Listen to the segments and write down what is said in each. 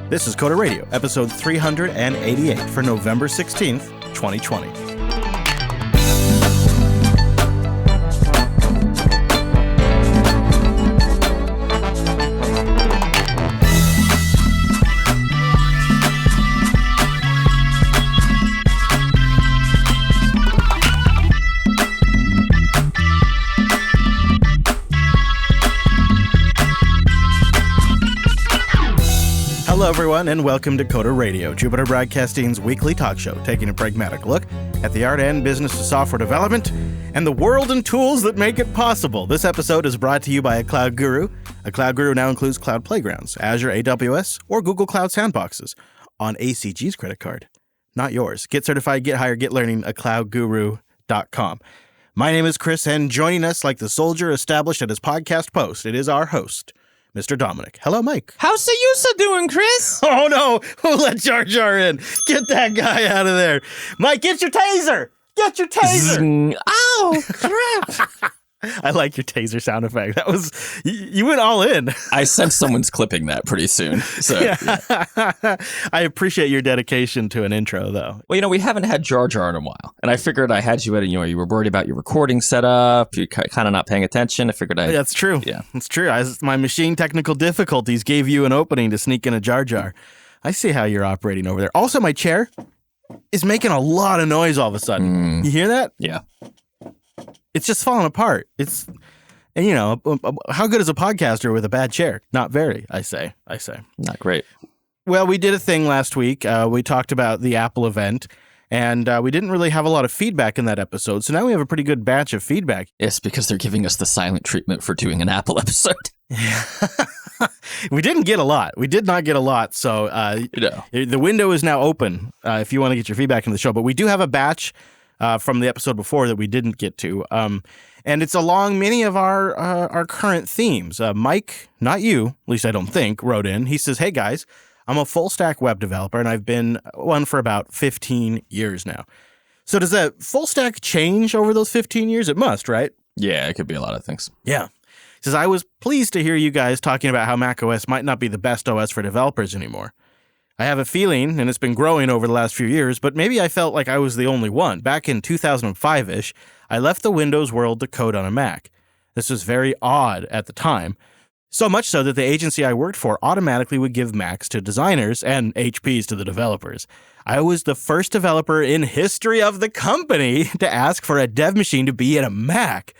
This is Coder Radio, episode 388 for November 16th, 2020. Hello, everyone, and welcome to Coder Radio, Jupiter Broadcasting's weekly talk show, taking a pragmatic look at the art and business of software development and the world and tools that make it possible. This episode is brought to you by a cloud guru. A cloud guru now includes cloud playgrounds, Azure, AWS, or Google Cloud Sandboxes on ACG's credit card. Not yours. Get certified, get hired, get learning at cloudguru.com. My name is Chris, and joining us like the soldier established at his podcast post, it is our host, Mr. Dominic. Hello, Mike. How's the Yusa doing, Chris? Oh, no. Who let Jar Jar in? Get that guy out of there. Mike, get your taser. Get your taser. Zing. Ow, crap. I like your taser sound effect. That was, you went all in. I sense someone's clipping that pretty soon. So, yeah. I appreciate your dedication to an intro, though. Well, we haven't had Jar Jar in a while. And I figured I had you at, you were worried about your recording setup. You're kind of not paying attention. I figured That's true. Yeah. That's true. My machine technical difficulties gave you an opening to sneak in a Jar Jar. I see how you're operating over there. Also, my chair is making a lot of noise all of a sudden. You hear that? Yeah. It's just falling apart. How good is a podcaster with a bad chair? Not very, I say. Not great. Well, we did a thing last week. We talked about the Apple event, and we didn't really have a lot of feedback in that episode. So now we have a pretty good batch of feedback. It's because they're giving us the silent treatment for doing an Apple episode. We didn't get a lot. We did not get a lot. So the window is now open if you want to get your feedback in the show. But we do have a batch from the episode before that we didn't get to. And it's along many of our current themes. Mike, not you, at least I don't think, wrote in. He says, hey, guys, I'm a full-stack web developer, and I've been one for about 15 years now. So does that full-stack change over those 15 years? It must, right? Yeah, it could be a lot of things. Yeah. He says, I was pleased to hear you guys talking about how macOS might not be the best OS for developers anymore. I have a feeling, and it's been growing over the last few years, but maybe I felt like I was the only one. Back in 2005-ish, I left the Windows world to code on a Mac. This was very odd at the time, so much so that the agency I worked for automatically would give Macs to designers and HPs to the developers. I was the first developer in history of the company to ask for a dev machine to be in a Mac.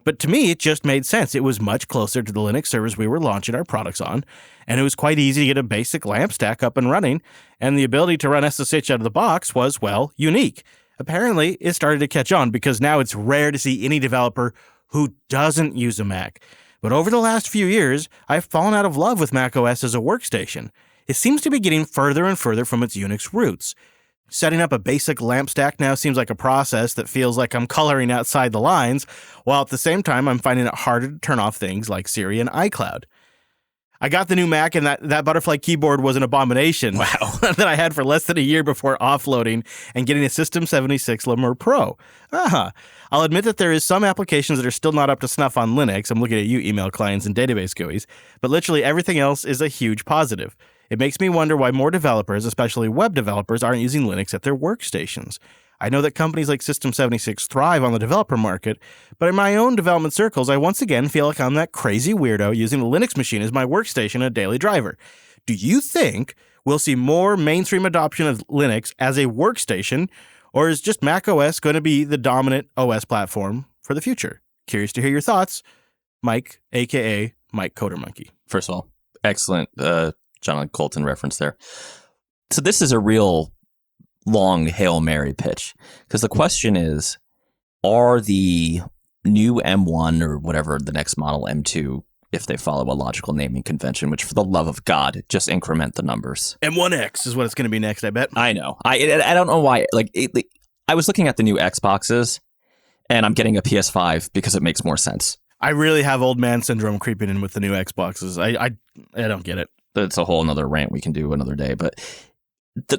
But to me, it just made sense. It was much closer to the Linux servers we were launching our products on, and it was quite easy to get a basic LAMP stack up and running, and the ability to run SSH out of the box was, well, unique. Apparently, it started to catch on because now it's rare to see any developer who doesn't use a Mac. But over the last few years, I've fallen out of love with macOS as a workstation. It seems to be getting further and further from its Unix roots. Setting up a basic LAMP stack now seems like a process that feels like I'm coloring outside the lines, while at the same time I'm finding it harder to turn off things like Siri and iCloud. I got the new Mac, and that butterfly keyboard was an abomination. Wow. That I had for less than a year before offloading and getting a System 76 Lemur Pro. I'll admit that there is some applications that are still not up to snuff on Linux. I'm looking at you, email clients and database GUIs, but literally everything else is a huge positive. It makes me wonder why more developers, especially web developers, aren't using Linux at their workstations. I know that companies like System 76 thrive on the developer market, but in my own development circles, I once again feel like I'm that crazy weirdo using a Linux machine as my workstation and a daily driver. Do you think we'll see more mainstream adoption of Linux as a workstation, or is just macOS going to be the dominant OS platform for the future? Curious to hear your thoughts. Mike, a.k.a. Mike Coder Monkey. First of all, excellent John Colton reference there. So this is a real long Hail Mary pitch, because the question is, are the new M1 or whatever the next model, M2, if they follow a logical naming convention, which for the love of God, just increment the numbers. M1X is what it's going to be next, I bet. I know. I don't know why. I was looking at the new Xboxes, and I'm getting a PS5 because it makes more sense. I really have old man syndrome creeping in with the new Xboxes. I don't get it. It's a whole another rant we can do another day, but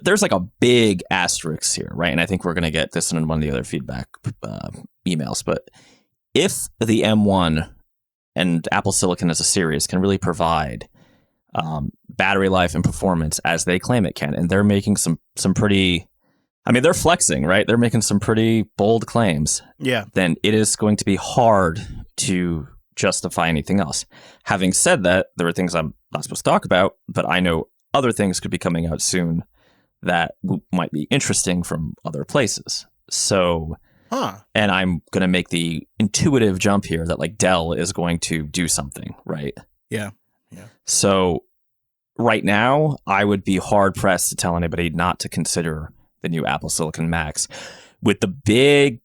there's like a big asterisk here, right? And I think we're going to get this in one of the other feedback emails. But if the M1 and Apple Silicon as a series can really provide battery life and performance as they claim it can, and they're making some pretty, I mean, they're flexing, right? They're making some pretty bold claims. Yeah. Then it is going to be hard to justify anything else. Having said that, there are things I'm not supposed to talk about, but I know other things could be coming out soon that might be interesting from other places. So, and I'm going to make the intuitive jump here that like Dell is going to do something, right? Yeah. So right now, I would be hard pressed to tell anybody not to consider the new Apple Silicon Macs, with the big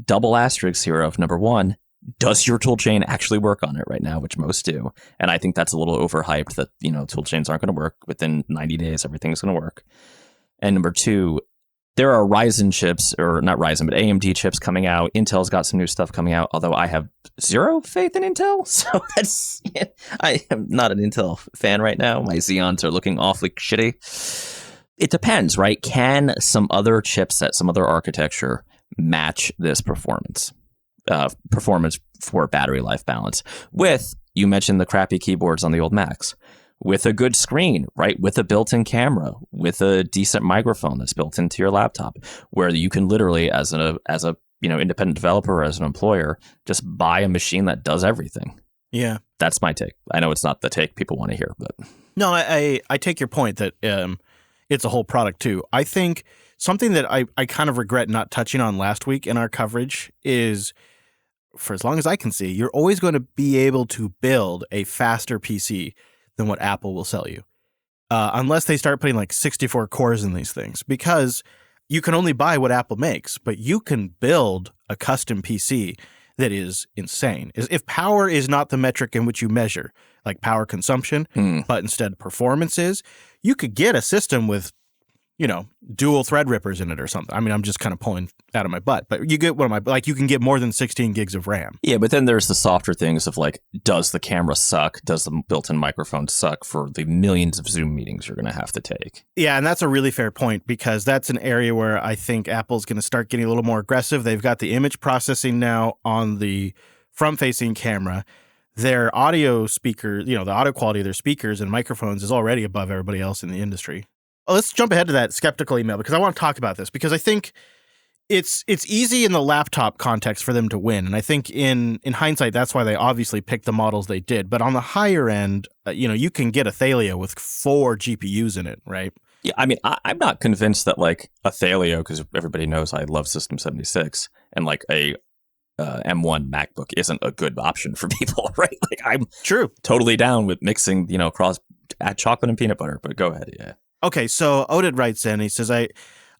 double asterisk here of number one, does your toolchain actually work on it right now, which most do? And I think that's a little overhyped that, toolchains aren't going to work. Within 90 days, everything's going to work. And number two, there are Ryzen chips, or not Ryzen, but AMD chips coming out. Intel's got some new stuff coming out, although I have zero faith in Intel. So I am not an Intel fan right now. My Xeons are looking awfully shitty. It depends, right? Can some other chipset, some other architecture match this performance for battery life balance? With, you mentioned the crappy keyboards on the old Macs, with a good screen, right? With a built-in camera, with a decent microphone that's built into your laptop, where you can literally, as a independent developer or as an employer, just buy a machine that does everything. Yeah. That's my take. I know it's not the take people want to hear, but no, I take your point that it's a whole product too. I think something that I kind of regret not touching on last week in our coverage is, for as long as I can see, you're always going to be able to build a faster PC than what Apple will sell you. Unless they start putting like 64 cores in these things, because you can only buy what Apple makes, but you can build a custom PC that is insane. If power is not the metric in which you measure, like power consumption, but instead performance is, you could get a system with, dual Threadrippers in it or something. I mean, I'm just kind of pulling out of my butt, but you get you can get more than 16 gigs of RAM. Yeah, but then there's the softer things of like, does the camera suck? Does the built-in microphone suck for the millions of Zoom meetings you're going to have to take? Yeah, and that's a really fair point, because that's an area where I think Apple's going to start getting a little more aggressive. They've got the image processing now on the front-facing camera. Their audio speaker, the audio quality of their speakers and microphones is already above everybody else in the industry. Let's jump ahead to that skeptical email, because I want to talk about this, because I think it's easy in the laptop context for them to win. And I think in hindsight, that's why they obviously picked the models they did. But on the higher end, you can get a Thalio with 4 GPUs in it, right? Yeah, I mean, I'm not convinced that like a Thalio, because everybody knows I love System 76, and like a M1 MacBook isn't a good option for people, right? Like I'm totally down with mixing, add chocolate and peanut butter, but go ahead, yeah. Okay, so Oded writes in, he says, I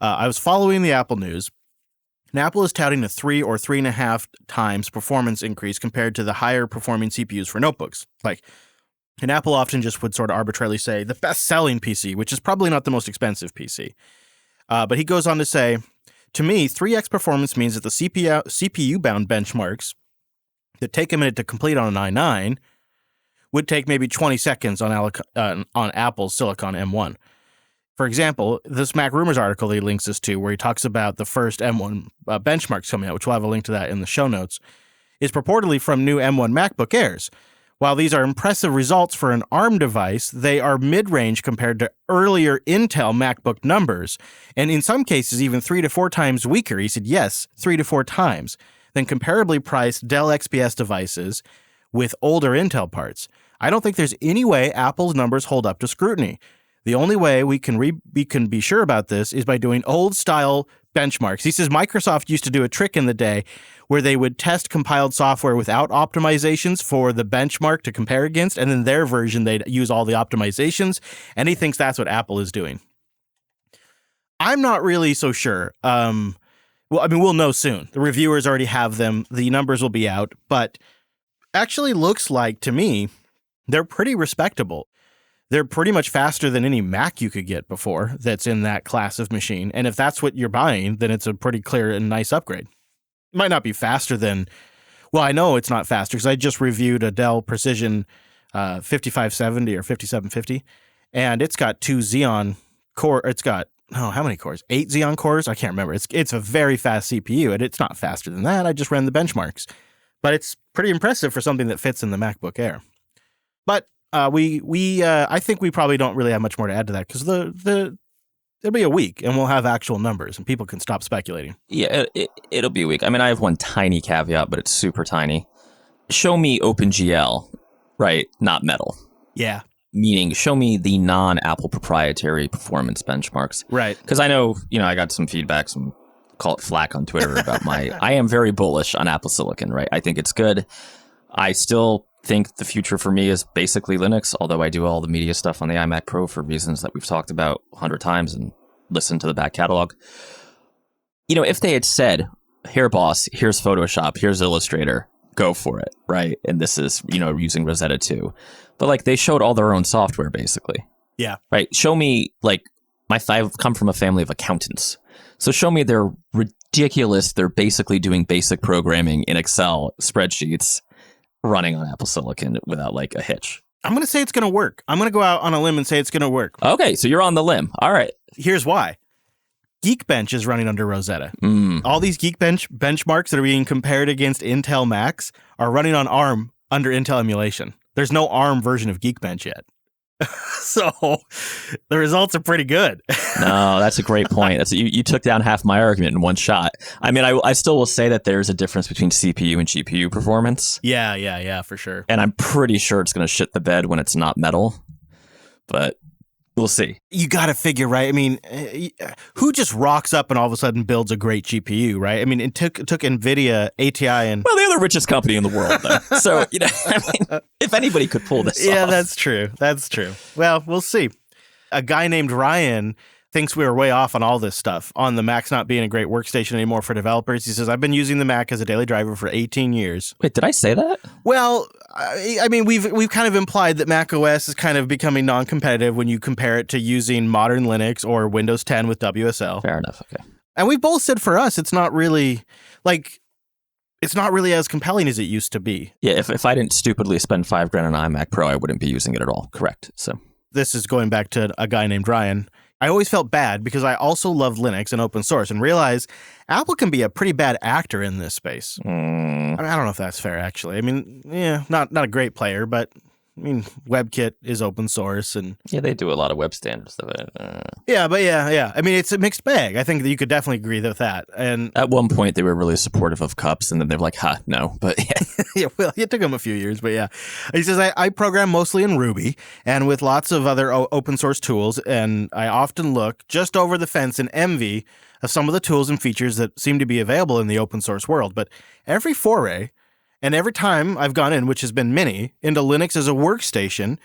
was following the Apple news, and Apple is touting a 3 or 3.5 times performance increase compared to the higher performing CPUs for notebooks. And Apple often just would sort of arbitrarily say the best-selling PC, which is probably not the most expensive PC. But he goes on to say, to me, 3x performance means that the CPU-bound benchmarks that take a minute to complete on an i9 would take maybe 20 seconds on Apple's Silicon M1. For example, this Mac Rumors article he links us to, where he talks about the first M1 benchmarks coming out, which we'll have a link to that in the show notes, is purportedly from new M1 MacBook Airs. While these are impressive results for an ARM device, they are mid-range compared to earlier Intel MacBook numbers, and in some cases even 3 to 4 times weaker. He said, yes, 3 to 4 times, than comparably priced Dell XPS devices with older Intel parts. I don't think there's any way Apple's numbers hold up to scrutiny. The only way we can be sure about this is by doing old-style benchmarks. He says Microsoft used to do a trick in the day where they would test compiled software without optimizations for the benchmark to compare against, and then their version, they'd use all the optimizations, and he thinks that's what Apple is doing. I'm not really so sure. We'll know soon. The reviewers already have them. The numbers will be out, but actually looks like, to me, they're pretty respectable. They're pretty much faster than any Mac you could get before that's in that class of machine. And if that's what you're buying, then it's a pretty clear and nice upgrade. It might not be faster than, well, I know it's not faster because I just reviewed a Dell Precision 5570 or 5750, and it's got 2 Xeon core. It's got, how many cores? 8 Xeon cores? I can't remember. It's a very fast CPU, and it's not faster than that. I just ran the benchmarks. But it's pretty impressive for something that fits in the MacBook Air. But I think we probably don't really have much more to add to that because it'll be a week and we'll have actual numbers and people can stop speculating. Yeah, it'll be a week. I mean, I have one tiny caveat, but it's super tiny. Show me OpenGL, right? Not Metal. Yeah. Meaning, show me the non-Apple proprietary performance benchmarks. Right. Because I know, I got some feedback, call it flack on Twitter about I am very bullish on Apple Silicon, right? I think it's good. I still think the future for me is basically Linux, although I do all the media stuff on the iMac Pro for reasons that we've talked about 100 times and listen to the back catalog. If they had said, here, boss, here's Photoshop, here's Illustrator, go for it, right? And this is, using Rosetta 2. But they showed all their own software, basically. Yeah. Right? Show me, I've come from a family of accountants. So show me they're ridiculous. They're basically doing basic programming in Excel spreadsheets running on Apple Silicon without a hitch. I'm going to say it's going to work. I'm going to go out on a limb and say it's going to work. Okay, so you're on the limb. All right. Here's why. Geekbench is running under Rosetta. All these Geekbench benchmarks that are being compared against Intel Macs are running on ARM under Intel emulation. There's no ARM version of Geekbench yet. So the results are pretty good. No, that's a great point. You took down half my argument in one shot. I mean, I still will say that there's a difference between CPU and GPU performance. Yeah, for sure. And I'm pretty sure it's going to shit the bed when it's not Metal. But we'll see. You got to figure, right? I mean, who just rocks up and all of a sudden builds a great GPU, right? I mean, it took NVIDIA, ATI, and... Well, they're the richest company in the world, though. So, if anybody could pull this off. Yeah, that's true. Well, we'll see. A guy named Ryan thinks we were way off on all this stuff, on the Mac's not being a great workstation anymore for developers. He says, I've been using the Mac as a daily driver for 18 years. Wait, did I say that? Well, I mean, we've kind of implied that macOS is kind of becoming non-competitive when you compare it to using modern Linux or Windows 10 with WSL. Fair enough, okay. And we both said for us, it's not really as compelling as it used to be. Yeah, if I didn't stupidly spend $5,000 on an iMac Pro, I wouldn't be using it at all. Correct. So this is going back to a guy named Ryan. I always felt bad because I also love Linux and open source and realize Apple can be a pretty bad actor in this space. I mean, I don't know if that's fair, actually. I mean, yeah, not a great player, but I mean, WebKit is open source, and yeah, they do a lot of web standard stuff. Yeah. I mean, it's a mixed bag. I think that you could definitely agree with that. And at one point, they were really supportive of cups, and then they're like, no. But yeah, yeah. Well, it took them a few years, but yeah. He says I program mostly in Ruby and with lots of other open source tools, and I often look just over the fence in envy of some of the tools and features that seem to be available in the open source world. But every foray, and every time I've gone in, which has been many, into Linux as a workstation,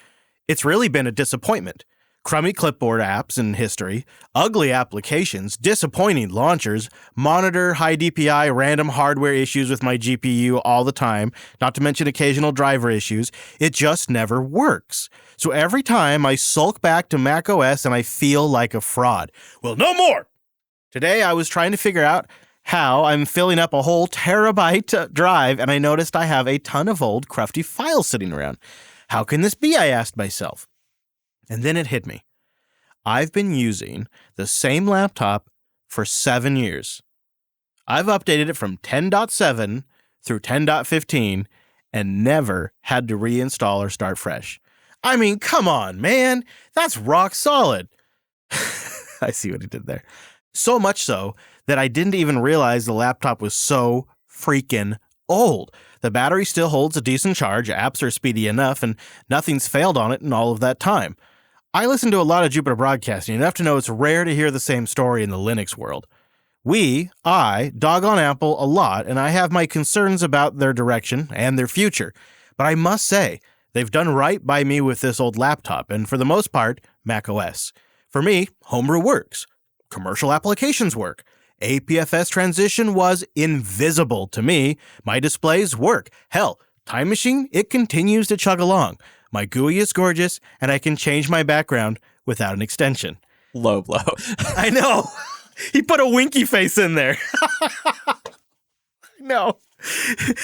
it's really been a disappointment. Crummy clipboard apps in history, ugly applications, disappointing launchers, monitor high DPI random hardware issues with my GPU all the time, not to mention occasional driver issues. It just never works. So every time I sulk back to macOS and I feel like a fraud. Well, no more! Today I was trying to figure out how I'm filling up a whole terabyte drive, and I noticed I have a ton of old crufty files sitting around. How can this be, I asked myself. And then it hit me. I've been using the same laptop for 7 years. I've updated it from 10.7 through 10.15 and never had to reinstall or start fresh. I mean, come on, man. That's rock solid. I see what he did there. So much so that I didn't even realize the laptop was so freaking old. The battery still holds a decent charge, apps are speedy enough, and nothing's failed on it in all of that time. I listen to a lot of Jupiter Broadcasting, enough to know it's rare to hear the same story in the Linux world. I dog on Apple a lot, and I have my concerns about their direction and their future. But I must say, they've done right by me with this old laptop, and for the most part, macOS. For me, Homebrew works. Commercial applications work. APFS transition was invisible to me. My displays work. Hell, Time Machine, it continues to chug along. My GUI is gorgeous, and I can change my background without an extension. Low blow. I know. He put a winky face in there. No.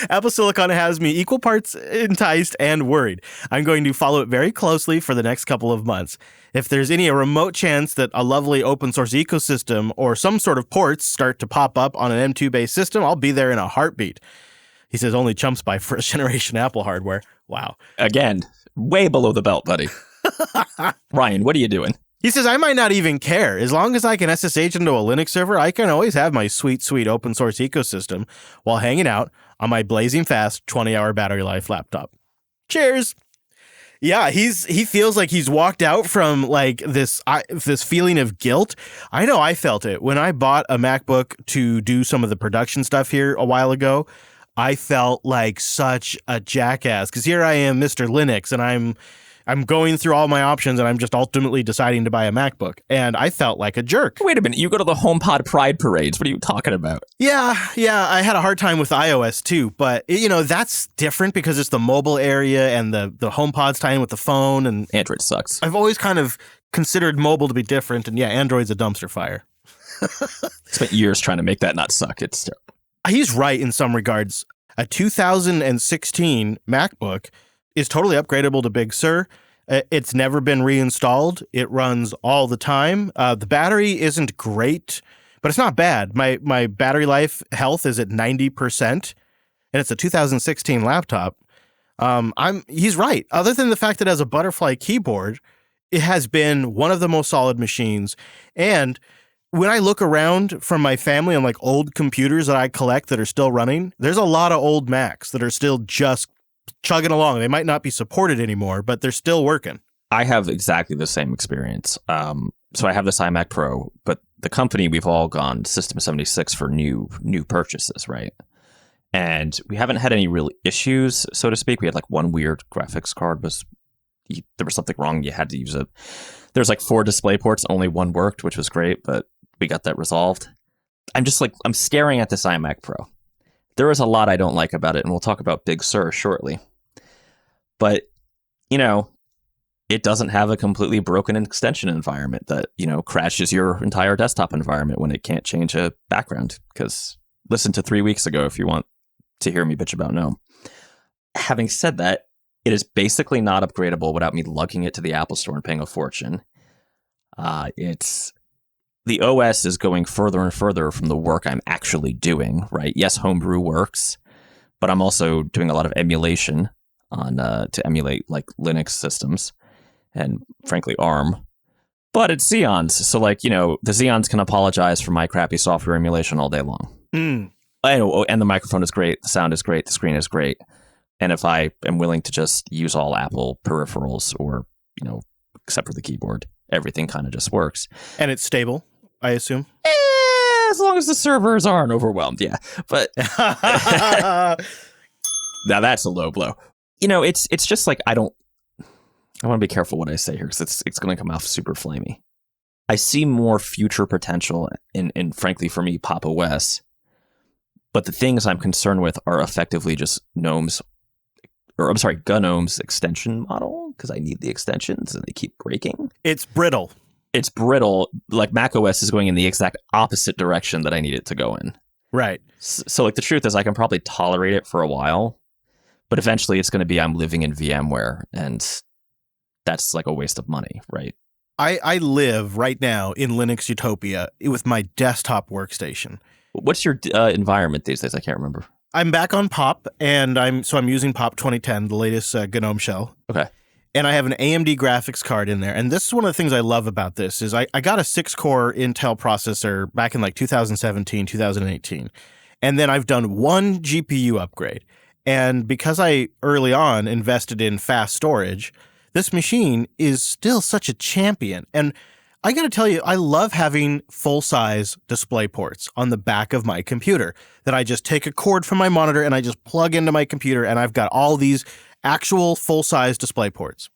Apple Silicon has me equal parts enticed and worried. I'm going to follow it very closely for the next couple of months. If there's any remote chance that a lovely open source ecosystem or some sort of ports start to pop up on an M2-based system, I'll be there in a heartbeat. He says only chumps buy first-generation Apple hardware. Wow. Again, way below the belt, buddy. Ryan, what are you doing? He says, I might not even care. As long as I can SSH into a Linux server, I can always have my sweet, sweet open source ecosystem while hanging out on my blazing fast 20-hour battery life laptop. Cheers. Yeah, he feels like he's walked out from like this feeling of guilt. I know I felt it when I bought a MacBook to do some of the production stuff here a while ago. I felt like such a jackass because here I am, Mr. Linux, and I'm going through all my options and I'm just ultimately deciding to buy a MacBook. And I felt like a jerk. Wait a minute. You go to the HomePod Pride parades. What are you talking about? Yeah. I had a hard time with iOS too. But, that's different because it's the mobile area and the HomePod's tying with the phone. And Android sucks. I've always kind of considered mobile to be different. And yeah, Android's a dumpster fire. Spent years trying to make that not suck. It's terrible. He's right in some regards. A 2016 MacBook is totally upgradable to Big Sur. It's never been reinstalled. It runs all the time. The battery isn't great, but it's not bad. My battery life health is at 90%, and it's a 2016 laptop. He's right. Other than the fact that it has a butterfly keyboard, it has been one of the most solid machines. And when I look around from my family on like old computers that I collect that are still running, there's a lot of old Macs that are still just chugging along. They might not be supported anymore, but they're still working. I have exactly the same experience. So I have this iMac Pro, but the company, we've all gone System 76 for new purchases, right? And we haven't had any real issues, so to speak. We had like one weird graphics card there was something wrong. You had to use it. There's like 4 display ports. Only one worked, which was great, but we got that resolved. I'm staring at this iMac Pro. There is a lot I don't like about it, and we'll talk about Big Sur shortly. But, it doesn't have a completely broken extension environment that, crashes your entire desktop environment when it can't change a background. Because listen to 3 weeks ago if you want to hear me bitch about GNOME. Having said that, it is basically not upgradable without me lugging it to the Apple Store and paying a fortune. The OS is going further and further from the work I'm actually doing, right? Yes, Homebrew works, but I'm also doing a lot of emulation to emulate like Linux systems and frankly ARM. But it's Xeons, so the Xeons can apologize for my crappy software emulation all day long. I know, and the microphone is great, the sound is great, the screen is great. And if I am willing to just use all Apple peripherals or, except for the keyboard, everything kind of just works. And it's stable, I assume? As long as the servers aren't overwhelmed, yeah. But now that's a low blow. It's just like I want to be careful what I say here because it's going to come off super flamey. I see more future potential in frankly, for me, Pop! OS. But the things I'm concerned with are effectively just GNOME's extension model because I need the extensions and they keep breaking. It's brittle. Like macOS is going in the exact opposite direction that I need it to go in. Right. So the truth is I can probably tolerate it for a while, but eventually it's going to be I'm living in VMware and that's like a waste of money, right? I live right now in Linux Utopia with my desktop workstation. What's your environment these days? I can't remember. I'm back on Pop, and I'm using Pop 2010, the latest GNOME shell. Okay. And I have an AMD graphics card in there. And this is one of the things I love about this is I got a 6-core Intel processor back in like 2017, 2018. And then I've done one GPU upgrade. And because I early on invested in fast storage, this machine is still such a champion. And I got to tell you, I love having full-size display ports on the back of my computer that I just take a cord from my monitor and I just plug into my computer and I've got all these actual full-size display ports.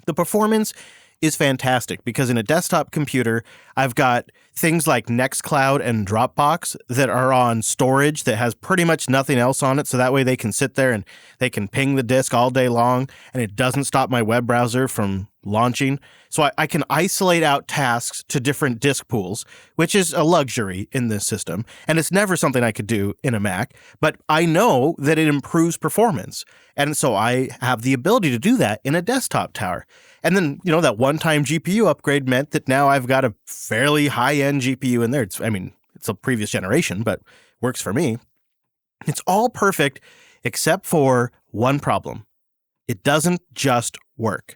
The performance is fantastic because in a desktop computer, I've got things like Nextcloud and Dropbox that are on storage that has pretty much nothing else on it. So that way they can sit there and they can ping the disk all day long and it doesn't stop my web browser from launching. So I can isolate out tasks to different disk pools, which is a luxury in this system. And it's never something I could do in a Mac, but I know that it improves performance. And so I have the ability to do that in a desktop tower. And then, that one-time GPU upgrade meant that now I've got a fairly high-end GPU in there. It's a previous generation, but works for me. It's all perfect except for one problem. It doesn't just work.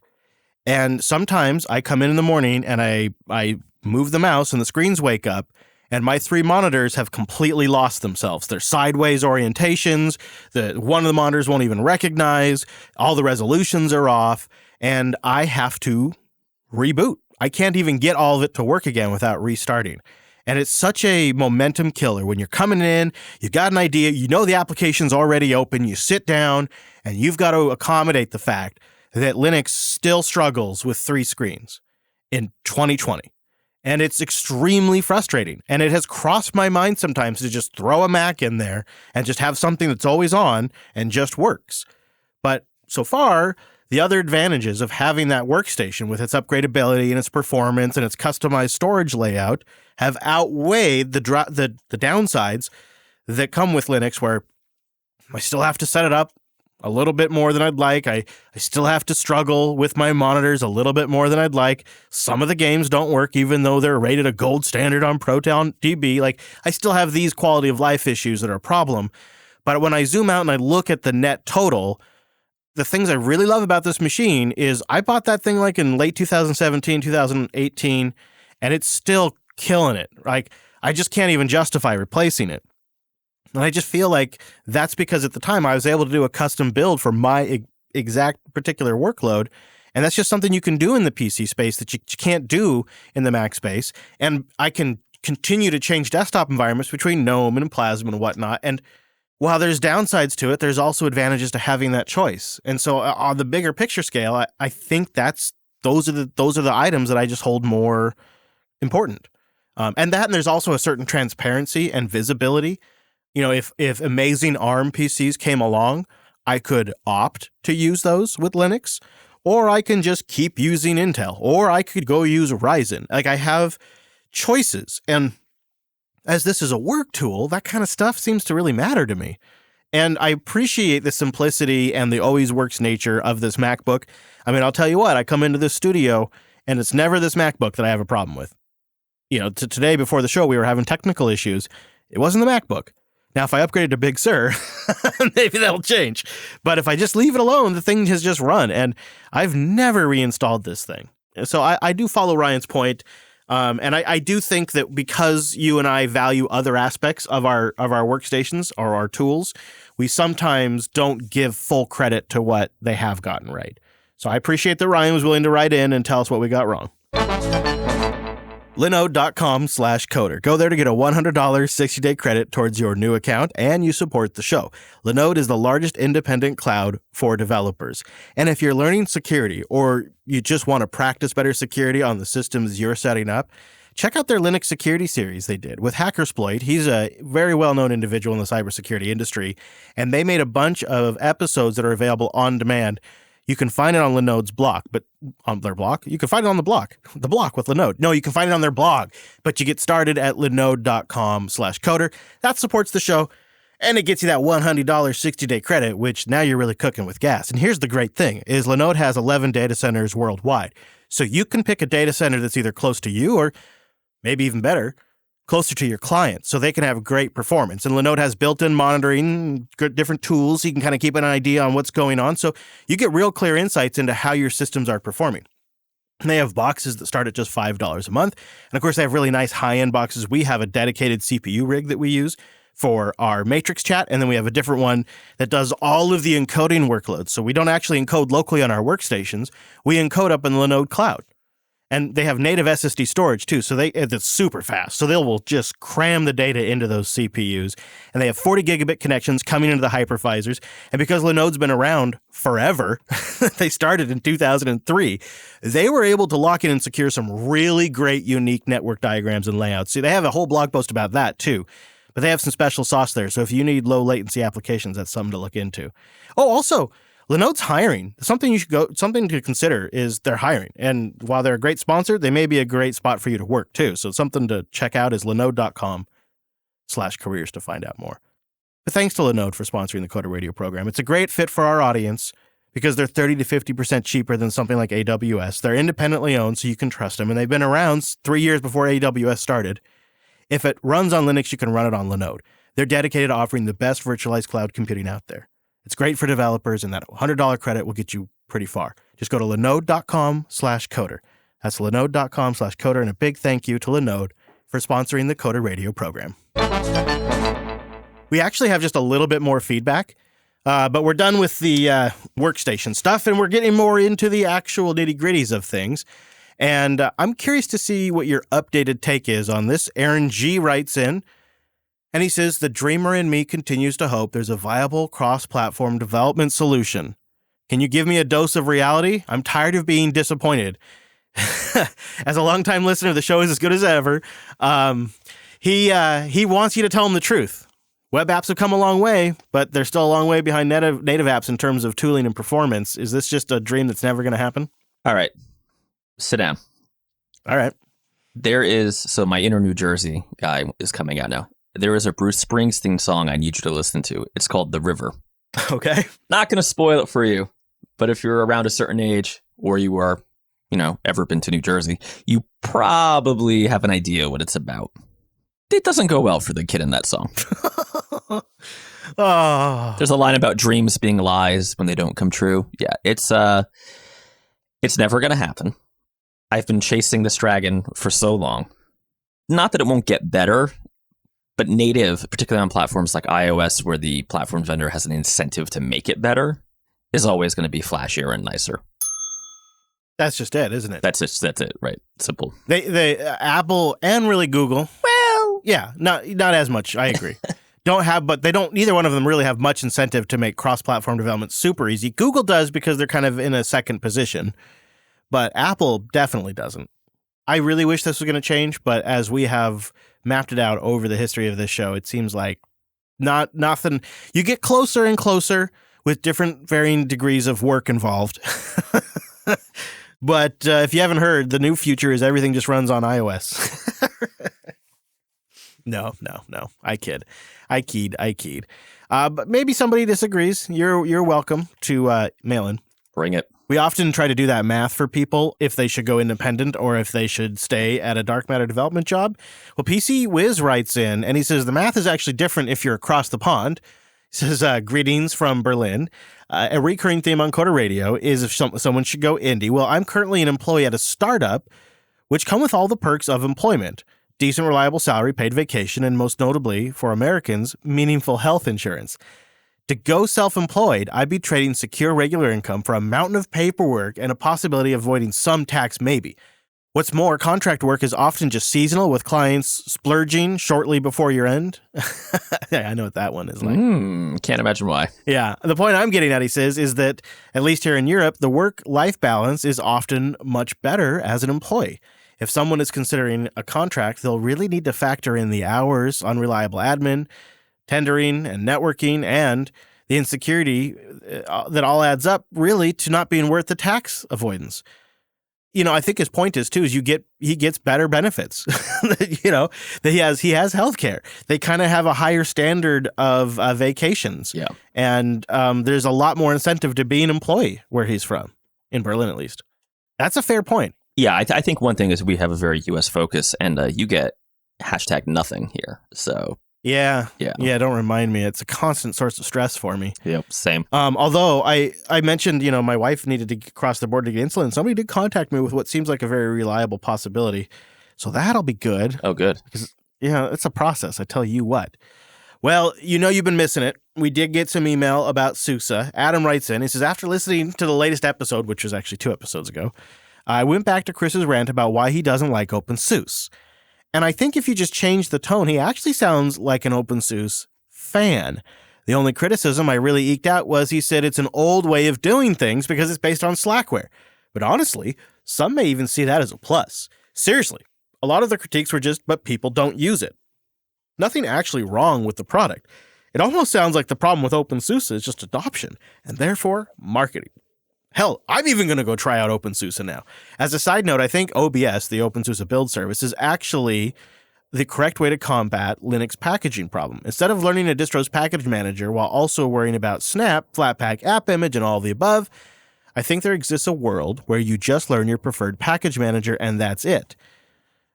And sometimes I come in the morning and I move the mouse and the screens wake up and my 3 monitors have completely lost themselves. They're sideways orientations. One of the monitors won't even recognize. All the resolutions are off. And I have to reboot. I can't even get all of it to work again without restarting. And it's such a momentum killer when you're coming in, you got an idea, you know the application's already open, you sit down, and you've got to accommodate the fact that Linux still struggles with 3 screens in 2020. And it's extremely frustrating. And it has crossed my mind sometimes to just throw a Mac in there and just have something that's always on and just works. But so far, the other advantages of having that workstation with its upgradability and its performance and its customized storage layout have outweighed the downsides that come with Linux, where I still have to set it up a little bit more than I'd like. I still have to struggle with my monitors a little bit more than I'd like. Some of the games don't work, even though they're rated a gold standard on Proton DB. Like, I still have these quality of life issues that are a problem. But when I zoom out and I look at the net total, the things I really love about this machine is I bought that thing like in late 2017, 2018, and it's still killing it. Like, I just can't even justify replacing it. And I just feel like that's because at the time I was able to do a custom build for my exact particular workload. And that's just something you can do in the PC space that you can't do in the Mac space. And I can continue to change desktop environments between GNOME and Plasma and whatnot. And while there's downsides to it, there's also advantages to having that choice. And so on the bigger picture scale, I think those are the items that I just hold more important. And there's also a certain transparency and visibility. You know, if amazing ARM PCs came along, I could opt to use those with Linux, or I can just keep using Intel, or I could go use Ryzen. Like, I have choices. And as this is a work tool, that kind of stuff seems to really matter to me. And I appreciate the simplicity and the always works nature of this MacBook. I mean, I'll tell you what, I come into this studio and it's never this MacBook that I have a problem with. You know, today before the show, we were having technical issues. It wasn't the MacBook. Now, if I upgrade to Big Sur, maybe that'll change. But if I just leave it alone, the thing has just run. And I've never reinstalled this thing. So I do follow Ryan's point. And I do think that because you and I value other aspects of our workstations or our tools, we sometimes don't give full credit to what they have gotten right. So I appreciate that Ryan was willing to write in and tell us what we got wrong. Linode.com/coder. Go there to get a $100 60-day credit towards your new account, and you support the show. Linode is the largest independent cloud for developers. And if you're learning security or you just want to practice better security on the systems you're setting up, check out their Linux security series they did with Hackersploit. He's a very well-known individual in the cybersecurity industry, and they made a bunch of episodes that are available on demand. You can find it on Linode's blog, but on their blog, you can find it on the block with Linode. No, you can find it on their blog, but you get started at linode.com/coder. That supports the show, and it gets you that $100 60-day credit, which now you're really cooking with gas. And here's the great thing, is Linode has 11 data centers worldwide. So you can pick a data center that's either close to you or maybe even better, closer to your client, so they can have great performance. And Linode has built-in monitoring, different tools, so you can kind of keep an idea on what's going on. So you get real clear insights into how your systems are performing. And they have boxes that start at just $5 a month. And of course, they have really nice high-end boxes. We have a dedicated CPU rig that we use for our Matrix chat, and then we have a different one that does all of the encoding workloads. So we don't actually encode locally on our workstations. We encode up in the Linode cloud. And they have native SSD storage too, so it's super fast. So they will just cram the data into those CPUs. And they have 40 gigabit connections coming into the hypervisors. And because Linode's been around forever, they started in 2003, they were able to lock in and secure some really great, unique network diagrams and layouts. See, they have a whole blog post about that too. But they have some special sauce there. So if you need low latency applications, that's something to look into. Oh, also, Linode's hiring. Something to consider is they're hiring. And while they're a great sponsor, they may be a great spot for you to work too. So something to check out is linode.com/careers to find out more. But thanks to Linode for sponsoring the Coder Radio program. It's a great fit for our audience because they're 30 to 50% cheaper than something like AWS. They're independently owned, so you can trust them. And they've been around 3 years before AWS started. If it runs on Linux, you can run it on Linode. They're dedicated to offering the best virtualized cloud computing out there. It's great for developers, and that $100 credit will get you pretty far. Just go to linode.com/coder. That's linode.com/coder, and a big thank you to Linode for sponsoring the Coder Radio program. We actually have just a little bit more feedback, but we're done with the workstation stuff, and we're getting more into the actual nitty-gritties of things. And I'm curious to see what your updated take is on this. Aaron G. writes in, and he says, the dreamer in me continues to hope there's a viable cross-platform development solution. Can you give me a dose of reality? I'm tired of being disappointed. As a longtime listener, the show is as good as ever. He wants you to tell him the truth. Web apps have come a long way, but they're still a long way behind native apps in terms of tooling and performance. Is this just a dream that's never going to happen? All right. Sit down. All right. So my Inner New Jersey guy is coming out now. There is a Bruce Springsteen song I need you to listen to. It's called The River. Okay. Not going to spoil it for you, but if you're around a certain age or you are, ever been to New Jersey, you probably have an idea what it's about. It doesn't go well for the kid in that song. Oh. There's a line about dreams being lies when they don't come true. Yeah, it's never going to happen. I've been chasing this dragon for so long. Not that it won't get better, but native, particularly on platforms like iOS, where the platform vendor has an incentive to make it better, is always going to be flashier and nicer. That's just it, isn't it? That's it, right? Simple. They Apple and really Google. Well, yeah, not as much. I agree. Neither one of them really have much incentive to make cross-platform development super easy. Google does because they're kind of in a second position, but Apple definitely doesn't. I really wish this was going to change, but as we have mapped it out over the history of this show, it seems like nothing. You get closer and closer with different varying degrees of work involved. But if you haven't heard, the new future is everything just runs on iOS. No. I kid. But maybe somebody disagrees. You're welcome to mail in. Bring it. We often try to do that math for people if they should go independent or if they should stay at a dark matter development job. Well, PC Wiz writes in, and he says the math is actually different if you're across the pond. He says, greetings from Berlin. A recurring theme on Coder Radio is if someone should go indie. Well, I'm currently an employee at a startup, which come with all the perks of employment. Decent, reliable salary, paid vacation, and most notably, for Americans, meaningful health insurance. To go self-employed, I'd be trading secure regular income for a mountain of paperwork and a possibility of avoiding some tax maybe. What's more, contract work is often just seasonal with clients splurging shortly before year end. Yeah, I know what that one is like. Can't imagine why. Yeah. The point I'm getting at, he says, is that at least here in Europe, the work-life balance is often much better as an employee. If someone is considering a contract, they'll really need to factor in the hours, unreliable admin, tendering, and networking, and the insecurity that all adds up really to not being worth the tax avoidance. I think his point is he gets better benefits. That he has healthcare. They kind of have a higher standard of vacations. Yeah. And there's a lot more incentive to be an employee where he's from, in Berlin at least. That's a fair point. Yeah, I think one thing is we have a very U.S. focus, and you get #nothing here. So yeah. Don't remind me. It's a constant source of stress for me. Yep, same. Although I mentioned, my wife needed to cross the border to get insulin. Somebody did contact me with what seems like a very reliable possibility. So that'll be good. Oh, good. Because, it's a process. I tell you what. Well, you've been missing it. We did get some email about SUSE. Adam writes in. He says, after listening to the latest episode, which was actually 2 episodes ago, I went back to Chris's rant about why he doesn't like OpenSUSE. And I think if you just change the tone, he actually sounds like an OpenSUSE fan. The only criticism I really eked out was he said it's an old way of doing things because it's based on Slackware. But honestly, some may even see that as a plus. Seriously, a lot of the critiques were just, but people don't use it. Nothing actually wrong with the product. It almost sounds like the problem with OpenSUSE is just adoption, and therefore marketing. Hell, I'm even going to go try out OpenSUSE now. As a side note, I think OBS, the OpenSUSE build service, is actually the correct way to combat Linux packaging problem. Instead of learning a distro's package manager while also worrying about Snap, Flatpak, App Image, and all the above, I think there exists a world where you just learn your preferred package manager and that's it.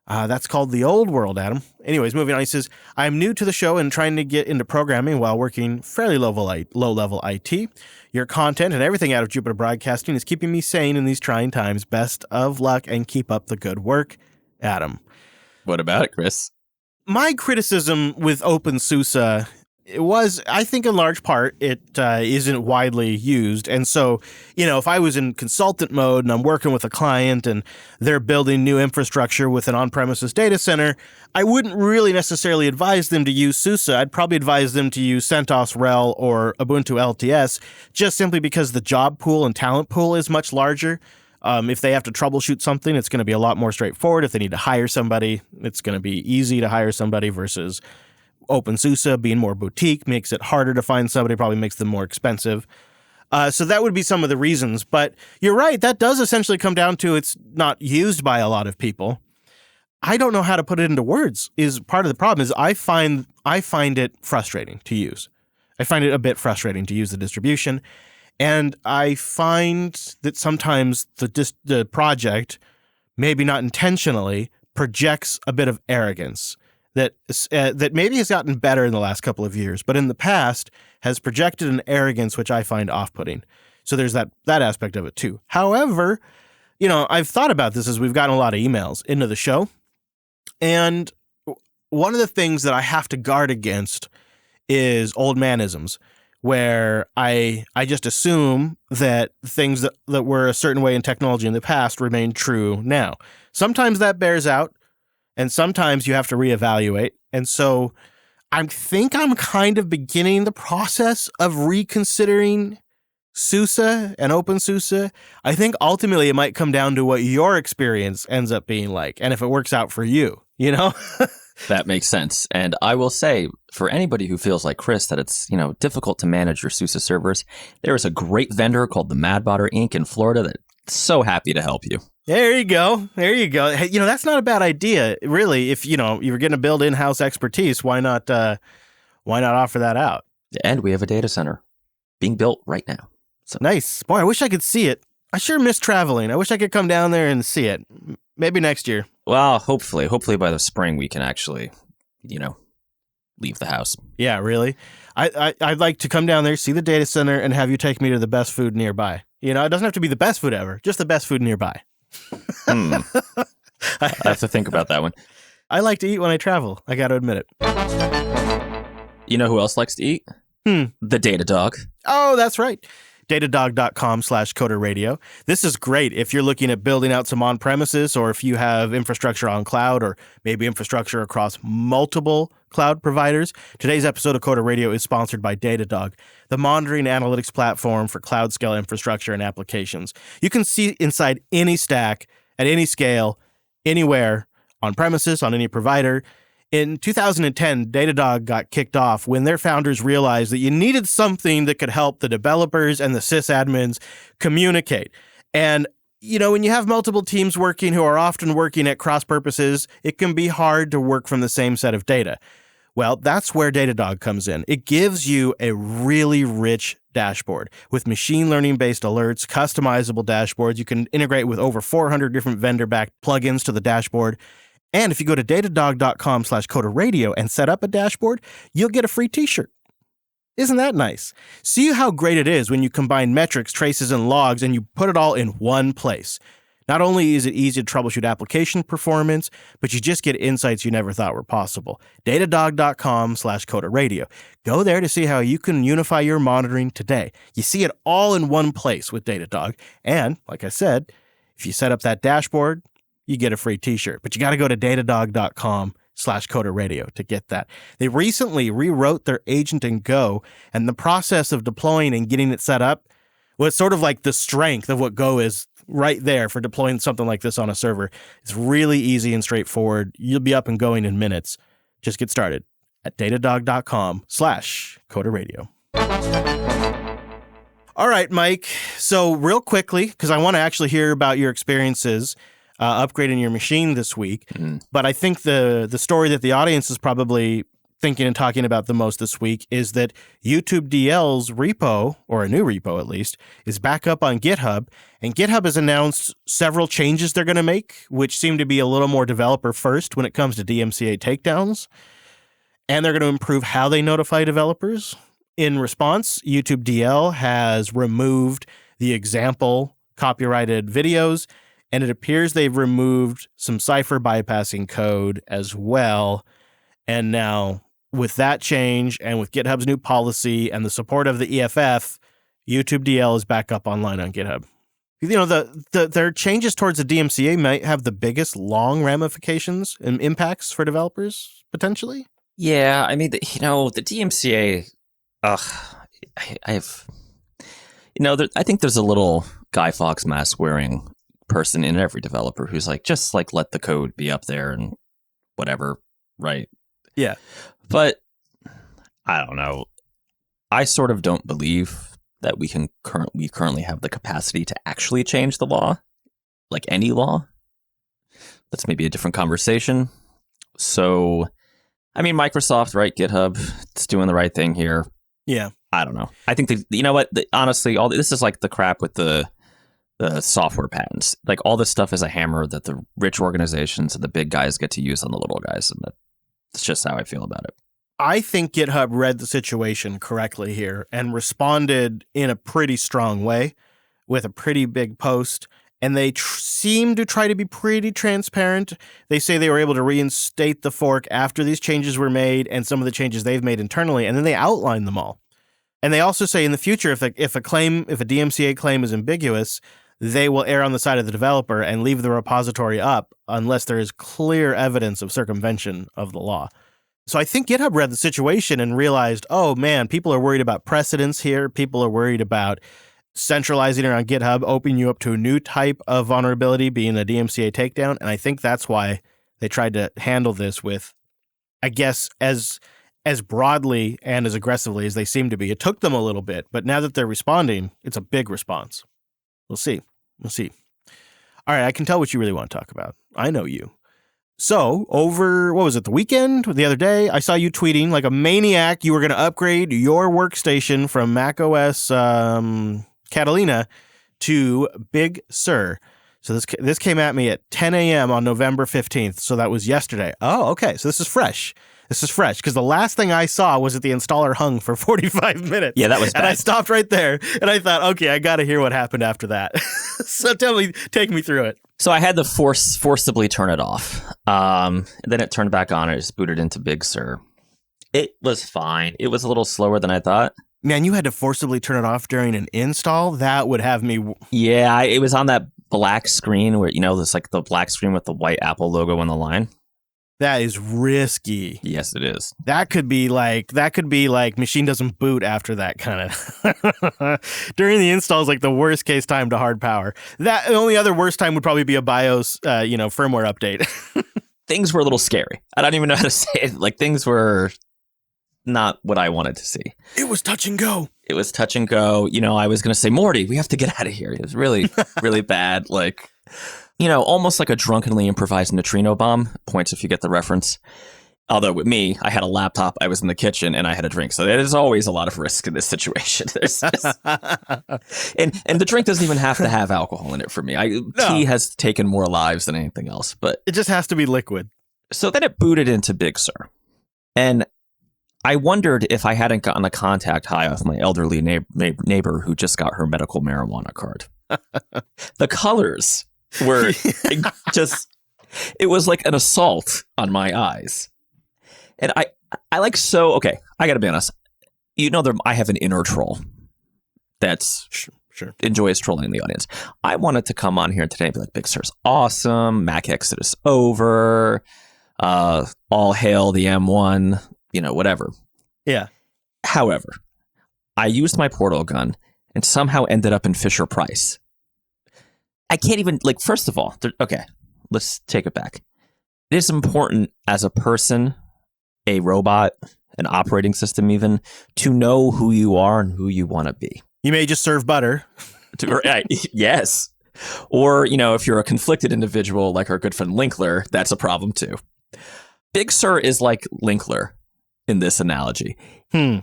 That's called the old world, Adam. Anyways, moving on. He says, I'm new to the show and trying to get into programming while working fairly low-level IT. Your content and everything out of Jupiter Broadcasting is keeping me sane in these trying times. Best of luck and keep up the good work, Adam. What about it, Chris? My criticism with OpenSUSE was, I think in large part, it isn't widely used. And so, if I was in consultant mode and I'm working with a client and they're building new infrastructure with an on-premises data center, I wouldn't really necessarily advise them to use SUSE. I'd probably advise them to use CentOS RHEL or Ubuntu LTS, just simply because the job pool and talent pool is much larger. If they have to troubleshoot something, it's going to be a lot more straightforward. If they need to hire somebody, it's going to be easy to hire somebody versus OpenSUSE being more boutique makes it harder to find somebody, probably makes them more expensive. So that would be some of the reasons. But you're right, that does essentially come down to it's not used by a lot of people. I don't know how to put it into words. Is part of the problem is I find it frustrating to use. I find it a bit frustrating to use the distribution. And I find that sometimes the project, maybe not intentionally, projects a bit of arrogance that maybe has gotten better in the last couple of years, but in the past has projected an arrogance which I find off-putting. So there's that aspect of it too. However, I've thought about this as we've gotten a lot of emails into the show, and one of the things that I have to guard against is old manisms, where I just assume that things that were a certain way in technology in the past remain true now. Sometimes that bears out, and sometimes you have to reevaluate. And so I think I'm kind of beginning the process of reconsidering SUSE and OpenSUSE. I think ultimately it might come down to what your experience ends up being like, and if it works out for you, That makes sense. And I will say, for anybody who feels like Chris that it's, difficult to manage your SUSE servers, there is a great vendor called the Madbotter Inc. in Florida that's so happy to help you. There you go. Hey, that's not a bad idea, really. If, you're going to build in-house expertise, why not offer that out? And we have a data center being built right now. So. Nice. Boy, I wish I could see it. I sure miss traveling. I wish I could come down there and see it. Maybe next year. Well, hopefully by the spring we can actually, leave the house. Yeah, really. I'd like to come down there, see the data center, and have you take me to the best food nearby. It doesn't have to be the best food ever, just the best food nearby. I have to think about that one. I like to eat when I travel. I got to admit it. You know who else likes to eat? The Datadog. Oh, that's right. Datadog.com/coderradio. This is great if you're looking at building out some on-premises, or if you have infrastructure on cloud, or maybe infrastructure across multiple cloud providers. Today's episode of Coder Radio is sponsored by Datadog, the monitoring analytics platform for cloud scale infrastructure and applications. You can see inside any stack, at any scale, anywhere, on premises, on any provider. In 2010, Datadog got kicked off when their founders realized that you needed something that could help the developers and the sysadmins communicate. And, when you have multiple teams working who are often working at cross purposes, it can be hard to work from the same set of data. Well, that's where Datadog comes in. It gives you a really rich dashboard with machine learning-based alerts, customizable dashboards. You can integrate with over 400 different vendor-backed plugins to the dashboard. And if you go to datadog.com/coderradio and set up a dashboard, you'll get a free t-shirt. Isn't that nice? See how great it is when you combine metrics, traces, and logs, and you put it all in one place. Not only is it easy to troubleshoot application performance, but you just get insights you never thought were possible. Datadog.com/coderradio. Go there to see how you can unify your monitoring today. You see it all in one place with Datadog. And, like I said, if you set up that dashboard, you get a free t-shirt. But you got to go to datadog.com/coderradio to get that. They recently rewrote their agent in Go, and the process of deploying and getting it set up was sort of like the strength of what Go is right there for deploying something like this on a server. It's really easy and straightforward. You'll be up and going in minutes. Just get started at datadog.com/coderradio. All right, Mike. So real quickly, because I want to actually hear about your experiences upgrading your machine this week. But I think the story that the audience is probably thinking and talking about the most this week is that YouTube DL's repo, or a new repo at least, is back up on GitHub. And GitHub has announced several changes they're going to make, which seem to be a little more developer first when it comes to DMCA takedowns. And they're going to improve how they notify developers. In response, YouTube DL has removed the example copyrighted videos, and it appears they've removed some cipher bypassing code as well. And now, with that change and with GitHub's new policy and the support of the EFF, YouTube DL is back up online on GitHub. You know, their changes towards the DMCA might have the biggest long ramifications and impacts for developers, potentially. Yeah, I mean, the DMCA, I think there's a little Guy Fawkes mask wearing person in every developer who's like, just like let the code be up there and whatever, right? Yeah. But I don't know. I sort of don't believe that we currently have the capacity to actually change the law, like any law. That's maybe a different conversation. So, I mean, Microsoft, right? GitHub, it's doing the right thing here. Yeah. I don't know. I think you know what? Honestly, all this is like the crap with the software patents. Like all this stuff is a hammer that the rich organizations and the big guys get to use on the little guys, and that's just how I feel about it. I think GitHub read the situation correctly here and responded in a pretty strong way with a pretty big post. And they seem to try to be pretty transparent. They say they were able to reinstate the fork after these changes were made and some of the changes they've made internally. And then they outline them all. And they also say in the future, if a DMCA claim is ambiguous, they will err on the side of the developer and leave the repository up unless there is clear evidence of circumvention of the law. So I think GitHub read the situation and realized, oh man, people are worried about precedence here. People are worried about centralizing around GitHub, opening you up to a new type of vulnerability, being a DMCA takedown. And I think that's why they tried to handle this with, I guess, as broadly and as aggressively as they seem to be. It took them a little bit, but now that they're responding, it's a big response. We'll see. All right, I can tell what you really want to talk about. I know you. So over, what was it, the weekend? The other day, I saw you tweeting like a maniac. You were going to upgrade your workstation from macOS Catalina to Big Sur. So this came at me at 10 a.m. on November 15th. So that was yesterday. Oh, okay. So this is fresh. Because the last thing I saw was that the installer hung for 45 minutes. Yeah, that was bad. And I stopped right there. And I thought, okay, I got to hear what happened after that. So take me through it. So I had to forcibly turn it off. Then it turned back on. I just booted into Big Sur. It was fine. It was a little slower than I thought. Man, you had to forcibly turn it off during an install? That would have me... Yeah, it was on that black screen where, there's like the black screen with the white Apple logo on the line. That is risky. Yes, it is. That could be like machine doesn't boot after that kind of. During the install is like the worst case time to hard power. The only other worst time would probably be a BIOS, firmware update. Things were a little scary. I don't even know how to say it. Like things were not what I wanted to see. It was touch and go. I was going to say, Morty, we have to get out of here. It was really, really bad. Like, almost like a drunkenly improvised neutrino bomb. Points if you get the reference. Although with me, I had a laptop, I was in the kitchen, and I had a drink. So there's always a lot of risk in this situation. There's just... and the drink doesn't even have to have alcohol in it for me. Tea has taken more lives than anything else. But it just has to be liquid. So then it booted into Big Sur. And I wondered if I hadn't gotten a contact high with my elderly neighbor who just got her medical marijuana card. The colors were it was like an assault on my eyes. And I got to be honest. I have an inner troll that's sure enjoys trolling the audience. I wanted to come on here today and be like, Big Sur's awesome. Mac Exodus over. All hail the M1, whatever. Yeah. However, I used my portal gun and somehow ended up in Fisher-Price. I can't even, first of all, okay, let's take it back. It is important as a person, a robot, an operating system even, to know who you are and who you want to be. You may just serve butter. Yes. Or, if you're a conflicted individual like our good friend Lincoler, that's a problem too. Big Sur is like Lincoler. in this analogy. Hmm.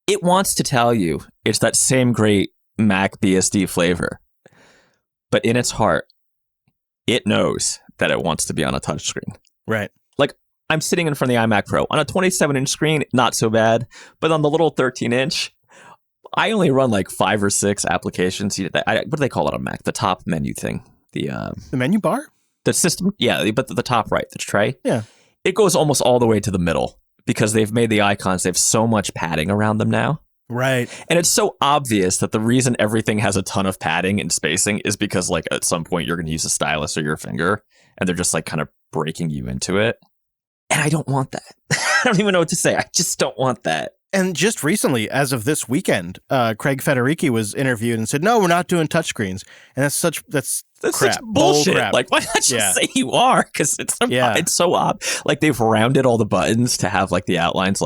It wants to tell you it's that same great Mac BSD flavor, but in its heart, it knows that it wants to be on a touchscreen. Right. Like, I'm sitting in front of the iMac Pro. On a 27-inch screen, not so bad. But on the little 13-inch, I only run like 5 or 6 applications. What do they call it on Mac? The top menu thing. The menu bar? The system, yeah, but the top right, the tray. Yeah. It goes almost all the way to the middle because they've made the icons, they have so much padding around them now. Right. And it's so obvious that the reason everything has a ton of padding and spacing is because like at some point you're going to use a stylus or your finger and they're just like kind of breaking you into it. And I don't want that. I don't even know what to say. I just don't want that. And just recently, as of this weekend, Craig Federighi was interviewed and said, "No, we're not doing touchscreens." And that's crap. Such bullshit. Crap. Like, why not just say you are? Because it's so obvious. Like they've rounded all the buttons to have like the outlines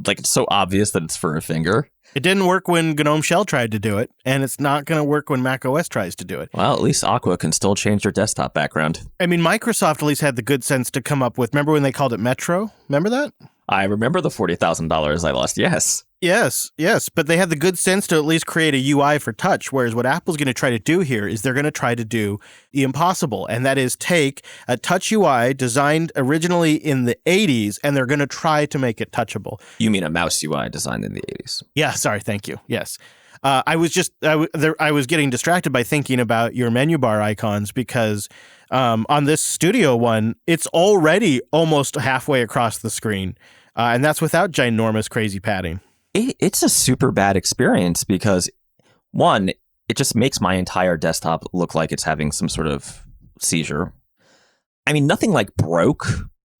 it's so obvious that it's for a finger. It didn't work when GNOME Shell tried to do it, and it's not going to work when macOS tries to do it. Well, at least Aqua can still change your desktop background. I mean, Microsoft at least had the good sense to come up with, remember when they called it Metro? Remember that? I remember the $40,000 I lost, yes. Yes, but they had the good sense to at least create a UI for touch, whereas what Apple's going to try to do here is they're going to try to do the impossible, and that is take a touch UI designed originally in the 80s, and they're going to try to make it touchable. You mean a mouse UI designed in the 80s? Yeah, sorry, thank you, yes. I was getting distracted by thinking about your menu bar icons because on this Studio one, it's already almost halfway across the screen, and that's without ginormous crazy padding. It's a super bad experience because, one, it just makes my entire desktop look like it's having some sort of seizure. I mean, nothing like broke.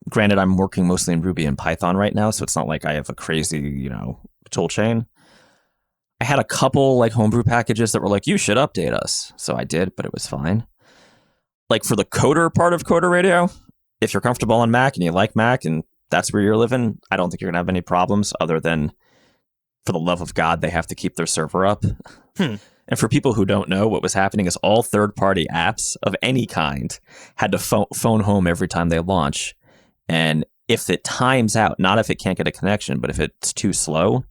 Granted, I'm working mostly in Ruby and Python right now, so it's not like I have a crazy, tool chain. I had a couple like homebrew packages that were like, you should update us. So I did, but it was fine. Like for the coder part of Coder Radio, if you're comfortable on Mac and you like Mac and that's where you're living, I don't think you're going to have any problems other than, for the love of God, they have to keep their server up. And for people who don't know, what was happening is all third-party apps of any kind had to phone home every time they launch. And if it times out, not if it can't get a connection, but if it's too slow,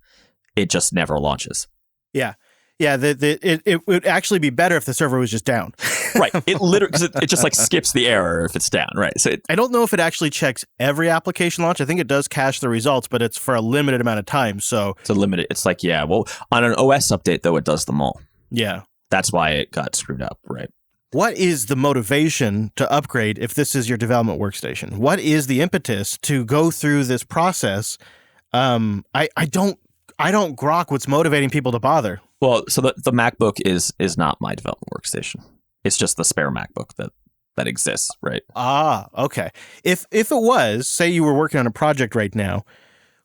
it just never launches. Yeah. Yeah, it would actually be better if the server was just down. Right. It literally, because it just like skips the error if it's down. Right. So I don't know if it actually checks every application launch. I think it does cache the results, but it's for a limited amount of time. So it's a limited. It's like, yeah, well, on an OS update, though, it does them all. Yeah. That's why it got screwed up. Right. What is the motivation to upgrade if this is your development workstation? What is the impetus to go through this process? I don't grok what's motivating people to bother. Well, so the MacBook is not my development workstation. It's just the spare MacBook that exists, right? Ah, okay. If it was, say you were working on a project right now,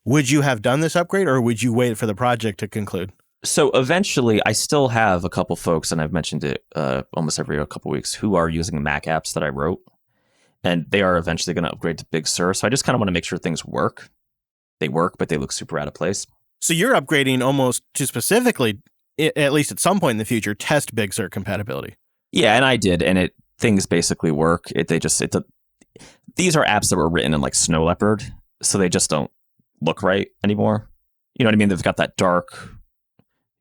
would you have done this upgrade or would you wait for the project to conclude? So eventually, I still have a couple folks, and I've mentioned it almost every couple weeks, who are using Mac apps that I wrote, and they are eventually going to upgrade to Big Sur. So I just kind of want to make sure things work. They work, but they look super out of place. So you're upgrading almost to specifically, at least at some point in the future, test Big Sur compatibility. Yeah, and I did, and things basically work. These are apps that were written in like Snow Leopard, so they just don't look right anymore. You know what I mean? They've got that dark,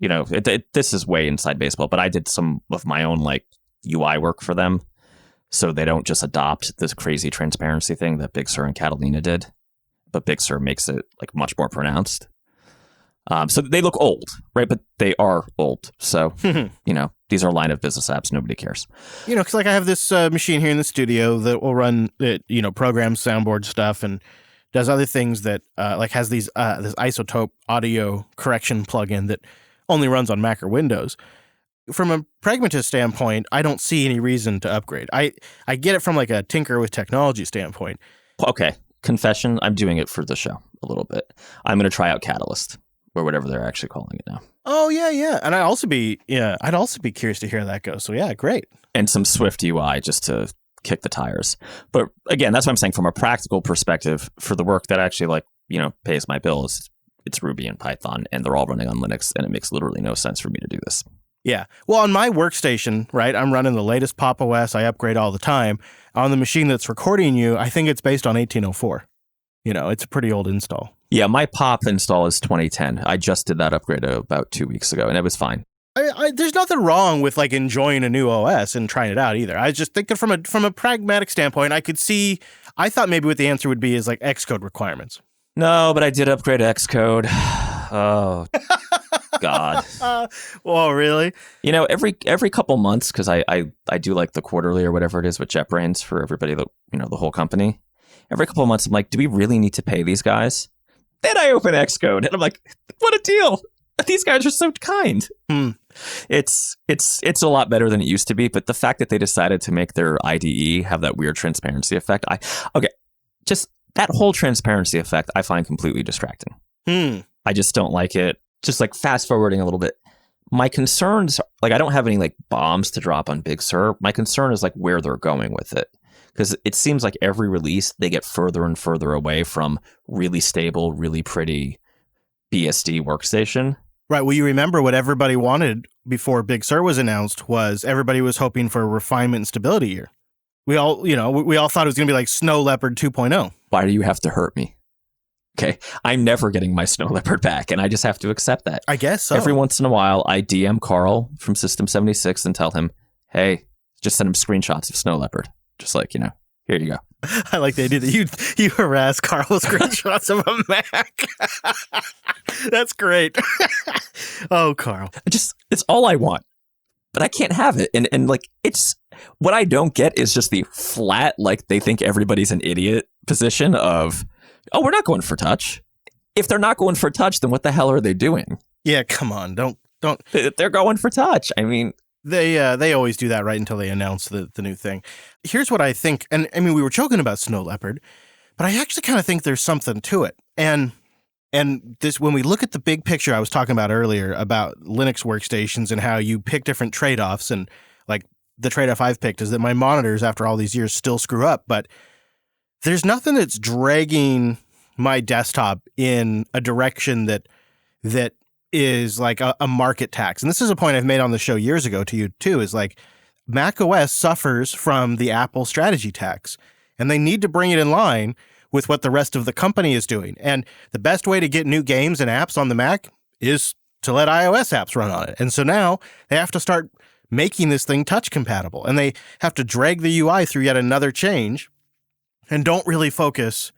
this is way inside baseball, but I did some of my own like UI work for them, so they don't just adopt this crazy transparency thing that Big Sur and Catalina did, but Big Sur makes it like much more pronounced. So they look old, right? But they are old. So, these are line of business apps. Nobody cares. Because like I have this machine here in the studio that will run, programs, soundboard stuff, and does other things that like has this isotope audio correction plugin that only runs on Mac or Windows. From a pragmatist standpoint, I don't see any reason to upgrade. I get it from like a tinker with technology standpoint. Okay. Confession, I'm doing it for the show a little bit. I'm going to try out Catalyst. Or whatever they're actually calling it now. Oh, yeah. And I'd also be curious to hear how that goes. So, yeah, great. And some Swift UI just to kick the tires. But again, that's what I'm saying from a practical perspective for the work that actually pays my bills. It's Ruby and Python, and they're all running on Linux, and it makes literally no sense for me to do this. Yeah. Well, on my workstation, right, I'm running the latest Pop! OS. I upgrade all the time. On the machine that's recording you, I think it's based on 1804. It's a pretty old install. Yeah, my pop install is 2010. I just did that upgrade about 2 weeks ago, and it was fine. There's nothing wrong with like enjoying a new OS and trying it out either. I just think that from a pragmatic standpoint, I thought maybe what the answer would be is like Xcode requirements. No, but I did upgrade to Xcode. Oh, God. Well, really? You know, every couple months, because I do like the quarterly or whatever it is with JetBrains for everybody, the whole company. Every couple of months, I'm like, do we really need to pay these guys? Then I open Xcode, and I'm like, what a deal. These guys are so kind. It's a lot better than it used to be, but the fact that they decided to make their IDE have that weird transparency effect, just that whole transparency effect, I find completely distracting. I just don't like it. Just like fast forwarding a little bit, my concerns, like I don't have any like bombs to drop on Big Sur. My concern is like where they're going with it. Because it seems like every release, they get further and further away from really stable, really pretty BSD workstation. Right. Well, you remember what everybody wanted before Big Sur was announced was everybody was hoping for a refinement and stability year. We all thought it was going to be like Snow Leopard 2.0. Why do you have to hurt me? Okay. I'm never getting my Snow Leopard back, and I just have to accept that. I guess so. Every once in a while, I DM Carl from System 76 and tell him, hey, just send him screenshots of Snow Leopard. Just like, here you go. I like the idea that you harass Carl with screenshots of a Mac. That's great. Oh, Carl. It's all I want, but I can't have it. And like, it's what I don't get is just the flat, like they think everybody's an idiot position of, oh, we're not going for touch. If they're not going for touch, then what the hell are they doing? Yeah, come on. Don't. They're going for touch. I mean, They always do that right until they announce the new thing. Here's what I think, and I mean, we were joking about Snow Leopard, but I actually kind of think there's something to it. And this, when we look at the big picture I was talking about earlier about Linux workstations and how you pick different trade-offs, and like the trade-off I've picked is that my monitors after all these years still screw up, but there's nothing that's dragging my desktop in a direction that is like a market tax. And this is a point I've made on the show years ago to you too, is like macOS suffers from the Apple strategy tax, and they need to bring it in line with what the rest of the company is doing. And the best way to get new games and apps on the Mac is to let iOS apps run on it. And so now they have to start making this thing touch compatible, and they have to drag the UI through yet another change and don't really focus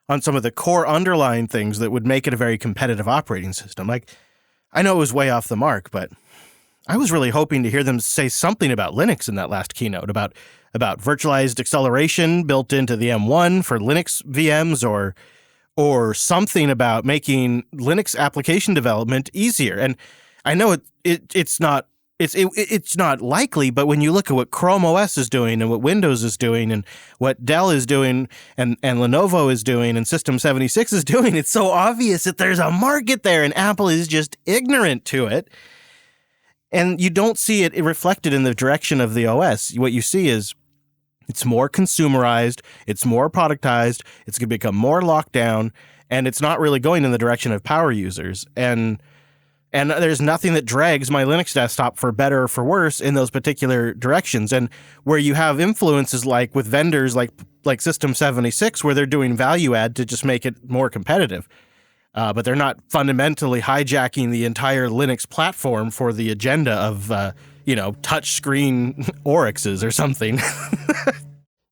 on some of the core underlying things that would make it a very competitive operating system. Like, I know it was way off the mark, but I was really hoping to hear them say something about Linux in that last keynote, about virtualized acceleration built into the M1 for Linux VMs, or something about making Linux application development easier. And I know it's not likely, but when you look at what Chrome OS is doing and what Windows is doing and what Dell is doing and Lenovo is doing and System 76 is doing, it's so obvious that there's a market there and Apple is just ignorant to it. And you don't see it reflected in the direction of the OS. What you see is it's more consumerized, it's more productized, it's going to become more locked down, and it's not really going in the direction of power users. And there's nothing that drags my Linux desktop for better or for worse in those particular directions. And where you have influences like with vendors like System 76, where they're doing value add to just make it more competitive. But they're not fundamentally hijacking the entire Linux platform for the agenda of, touch screen Oryxes or something.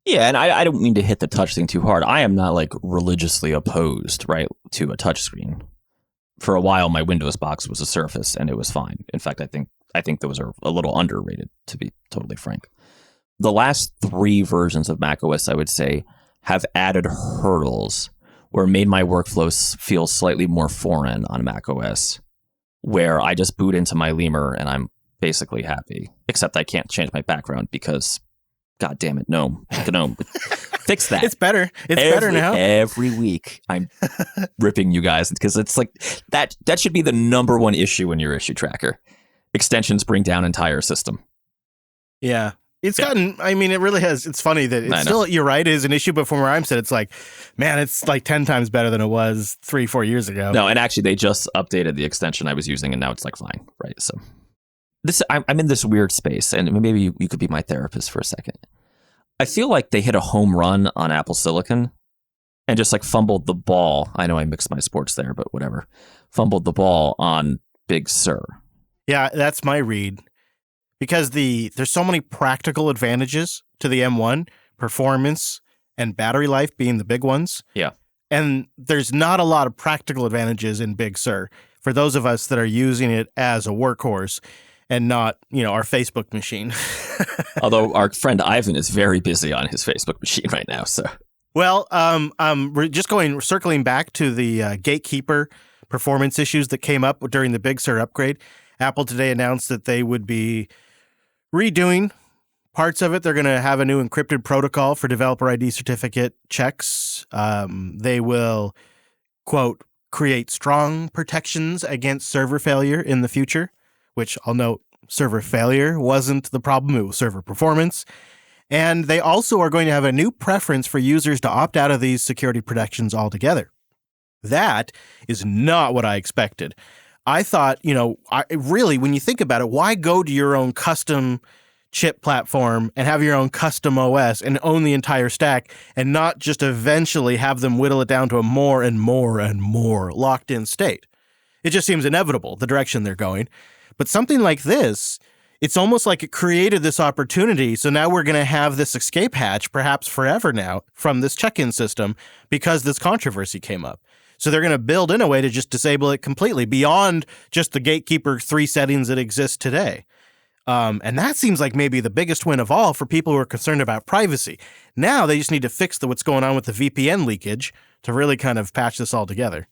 Yeah, and I don't mean to hit the touch thing too hard. I am not like religiously opposed, right, to a touch screen. For a while, my Windows box was a Surface, and it was fine. In fact, I think those are a little underrated, to be totally frank. The last 3 versions of macOS, I would say, have added hurdles or made my workflows feel slightly more foreign on macOS, where I just boot into my lemur and I'm basically happy, except I can't change my background because, God damn it, GNOME. Fix that. It's better. It's better now. Every week I'm ripping you guys because it's like that should be the number one issue in your issue tracker. Extensions bring down entire system. Yeah. It really has. It's funny that it's still, you're right, it is an issue, but from where I'm sitting, it's like, man, it's like 10 times better than it was 3-4 years ago. No, and actually they just updated the extension I was using and now it's like fine, right? So I'm in this weird space, and maybe you could be my therapist for a second. I feel like they hit a home run on Apple Silicon, And just like fumbled the ball. I know I mixed my sports there, but whatever. Fumbled the ball on Big Sur. Yeah, that's my read. Because there's so many practical advantages to the M1, performance and battery life being the big ones. Yeah. And there's not a lot of practical advantages in Big Sur for those of us that are using it as a workhorse and not, our Facebook machine. Although our friend Ivan is very busy on his Facebook machine right now, so. Well, we're just circling back to the Gatekeeper performance issues that came up during the Big Sur upgrade. Apple today announced that they would be redoing parts of it. They're going to have a new encrypted protocol for developer ID certificate checks. They will, quote, create strong protections against server failure in the future, which I'll note server failure wasn't the problem. It was server performance. And they also are going to have a new preference for users to opt out of these security protections altogether. That is not what I expected. I thought, really, when you think about it, why go to your own custom chip platform and have your own custom OS and own the entire stack and not just eventually have them whittle it down to a more and more and more locked in state? It just seems inevitable, the direction they're going. But something like this, it's almost like it created this opportunity. So now we're going to have this escape hatch, perhaps forever now, from this check-in system because this controversy came up. So they're going to build in a way to just disable it completely beyond just the Gatekeeper 3 settings that exist today. And that seems like maybe the biggest win of all for people who are concerned about privacy. Now they just need to fix what's going on with the VPN leakage to really kind of patch this all together.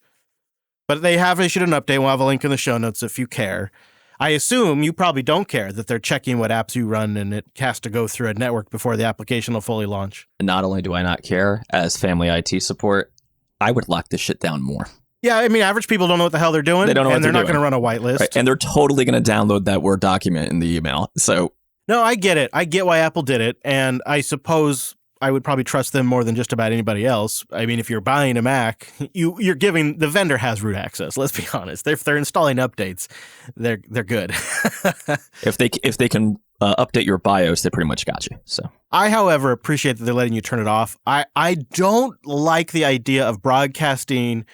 But they have issued an update. We'll have a link in the show notes if you care. I assume you probably don't care that they're checking what apps you run and it has to go through a network before the application will fully launch. Not only do I not care, as family IT support, I would lock this shit down more. Yeah, I mean, average people don't know what the hell they're doing. They don't know and what they're not doing. going to run a whitelist. Right. And they're totally going to download that Word document in the email. So no, I get it. I get why Apple did it. And I suppose I would probably trust them more than just about anybody else. I mean, if you're buying a Mac, you're giving the vendor has root access. Let's be honest. If they're installing updates, they're good. if they can update your BIOS, they pretty much got you. So I, however, appreciate that they're letting you turn it off. I don't like the idea of broadcasting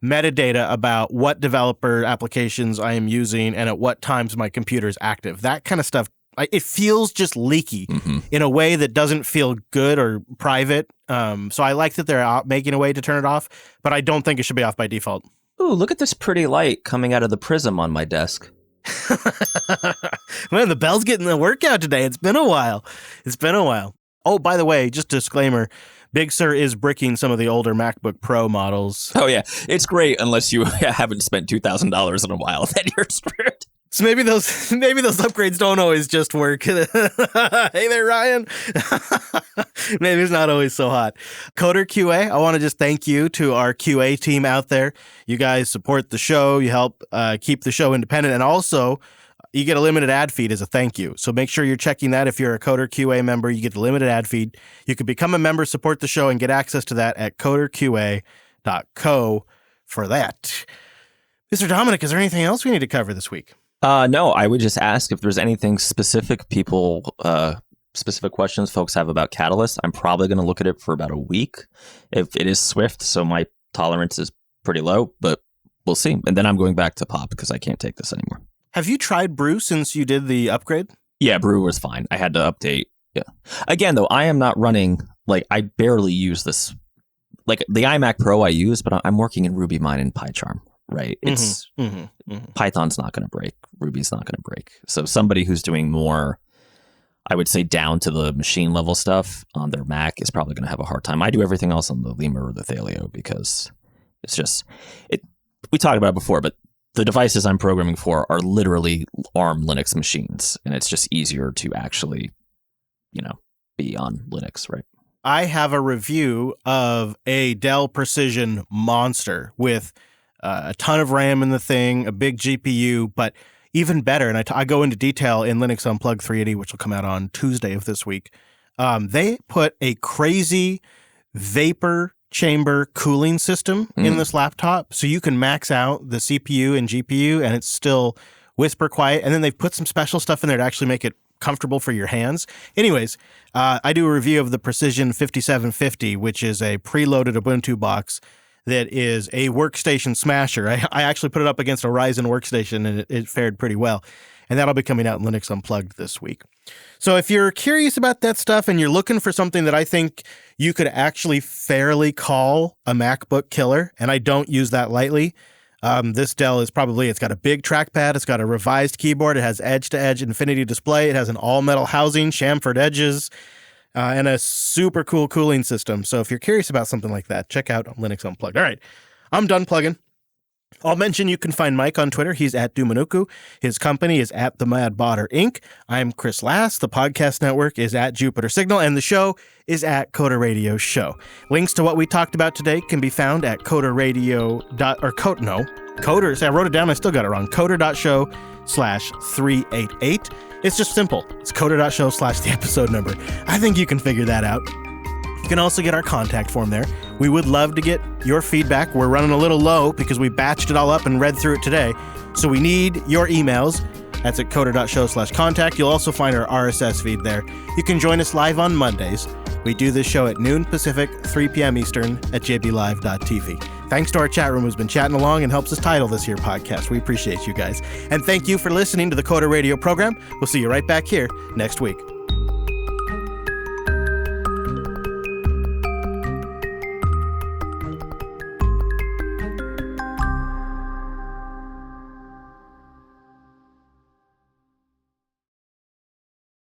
metadata about what developer applications I am using and at what times my computer is active. That kind of stuff. It feels just leaky in a way that doesn't feel good or private. So I like that they're making a way to turn it off, but I don't think it should be off by default. Ooh, look at this pretty light coming out of the prism on my desk. Man, the bell's getting the workout today. It's been a while. Oh, by the way, just disclaimer, Big Sur is bricking some of the older MacBook Pro models. Oh, yeah. It's great unless you haven't spent $2,000 in a while. Then you're screwed. So maybe those upgrades don't always just work. Hey there, Ryan. Maybe it's not always so hot. Coder QA, I want to just thank you to our QA team out there. You guys support the show. You help keep the show independent. And also, you get a limited ad feed as a thank you. So make sure you're checking that. If you're a Coder QA member, you get the limited ad feed. You can become a member, support the show, and get access to that at coderqa.co for that. Mr. Dominic, is there anything else we need to cover this week? No, I would just ask if there's anything specific specific questions folks have about Catalyst. I'm probably going to look at it for about a week. If it is Swift, so my tolerance is pretty low, but we'll see. And then I'm going back to Pop because I can't take this anymore. Have you tried Brew since you did the upgrade? Yeah, Brew was fine. I had to update. Yeah. Again, though, I am not running, I barely use this. The iMac Pro I use, but I'm working in RubyMine and PyCharm. Right. It's Python's not going to break. Ruby's not going to break. So somebody who's doing more, I would say down to the machine level stuff on their Mac is probably going to have a hard time. I do everything else on the Lemur or the Thelio because it's just we talked about it before, but the devices I'm programming for are literally ARM Linux machines. And it's just easier to actually, be on Linux. Right. I have a review of a Dell Precision monster with a ton of RAM in the thing, a big GPU, but even better, and I go into detail in Linux Unplugged 380, which will come out on Tuesday of this week. They put a crazy vapor chamber cooling system in this laptop, so you can max out the CPU and GPU, and it's still whisper quiet. And then they've put some special stuff in there to actually make it comfortable for your hands. Anyways, I do a review of the Precision 5750, which is a preloaded Ubuntu box that is a workstation smasher. I actually put it up against a Ryzen workstation, and it fared pretty well. And that'll be coming out in Linux Unplugged this week. So if you're curious about that stuff and you're looking for something that I think you could actually fairly call a MacBook killer, and I don't use that lightly, this Dell is it's got a big trackpad, it's got a revised keyboard, it has edge-to-edge infinity display, it has an all-metal housing, chamfered edges, and a super cool cooling system. So if you're curious about something like that, check out Linux Unplugged. All right, I'm done plugging. I'll mention you can find Mike on Twitter. He's at Dumanuku. His company is at The Mad Botter Inc. I'm Chris Lass. The podcast network is at Jupiter Signal, and the show is at Coder Radio Show. Links to what we talked about today can be found at Coder. I wrote it down. I still got it wrong. Coder.show/388. It's just simple. It's Coder.show/the episode number. I think you can figure that out. You can also get our contact form there. We would love to get your feedback. We're running a little low because we batched it all up and read through it today. So we need your emails. That's at coder.show/contact. You'll also find our RSS feed there. You can join us live on Mondays. We do this show at noon Pacific, 3 p.m. Eastern at jblive.tv. Thanks to our chat room who's been chatting along and helps us title this here podcast. We appreciate you guys. And thank you for listening to the Coder Radio program. We'll see you right back here next week.